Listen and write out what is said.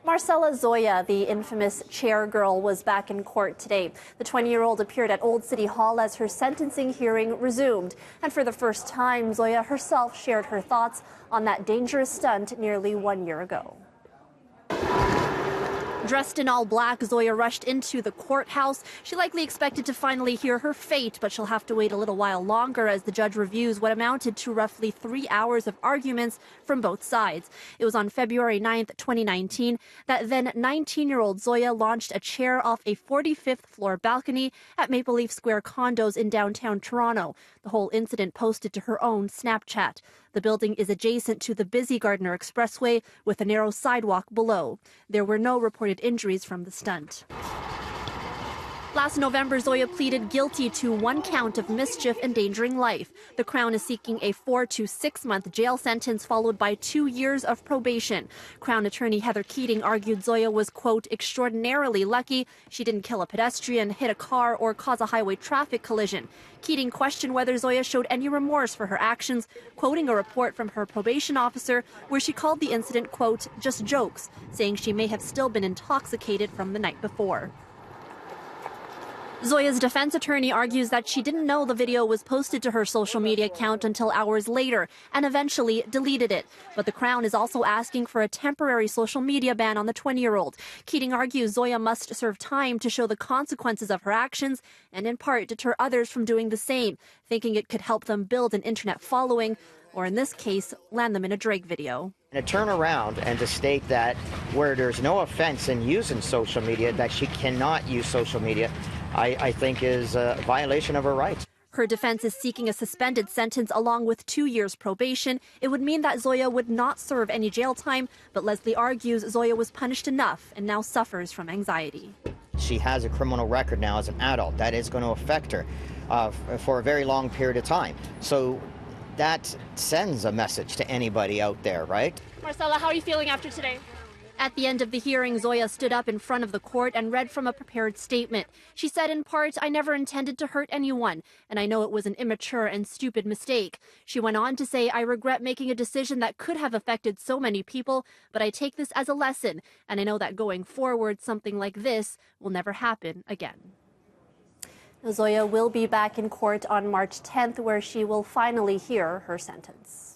Marcella Zoya, the infamous chair girl, was back in court today. The 20-year-old appeared at Old City Hall as her sentencing hearing resumed. And for the first time, Zoya herself shared her thoughts on that dangerous stunt nearly 1 year ago. Dressed in all black, Zoya rushed into the courthouse. She likely expected to finally hear her fate, but she'll have to wait a little while longer as the judge reviews what amounted to roughly 3 hours of arguments from both sides. It was on February 9th, 2019, that then 19-year-old Zoya launched a chair off a 45th floor balcony at Maple Leaf Square condos in downtown Toronto. The whole incident posted to her own Snapchat. The building is adjacent to the busy Gardiner Expressway with a narrow sidewalk below. There were no reported injuries from the stunt. Last November, Zoya pleaded guilty to 1 count of mischief endangering life. The Crown is seeking a 4 to 6 month jail sentence followed by 2 years of probation. Crown attorney Heather Keating argued Zoya was, quote, extraordinarily lucky she didn't kill a pedestrian, hit a car, or cause a highway traffic collision. Keating questioned whether Zoya showed any remorse for her actions, quoting a report from her probation officer where she called the incident, quote, just jokes, saying she may have still been intoxicated from the night before. Zoya's defense attorney argues that she didn't know the video was posted to her social media account until hours later and eventually deleted it. But the Crown is also asking for a temporary social media ban on the 20-year-old. Keating argues Zoya must serve time to show the consequences of her actions and in part deter others from doing the same, thinking it could help them build an internet following, or in this case, land them in a Drake video. And to turn around and to state that where there's no offense in using social media, that she cannot use social media, I think is a violation of her rights. Her defense is seeking a suspended sentence along with 2 years probation. It would mean that Zoya would not serve any jail time, but Leslie argues Zoya was punished enough and now suffers from anxiety. She has a criminal record now as an adult. That is going to affect her for a very long period of time. So that sends a message to anybody out there, right? Marcella, how are you feeling after today? At the end of the hearing, Zoya stood up in front of the court and read from a prepared statement. She said, in part, I never intended to hurt anyone, and I know it was an immature and stupid mistake. She went on to say, I regret making a decision that could have affected so many people, but I take this as a lesson, and I know that going forward, something like this will never happen again. Zoya will be back in court on March 10th, where she will finally hear her sentence.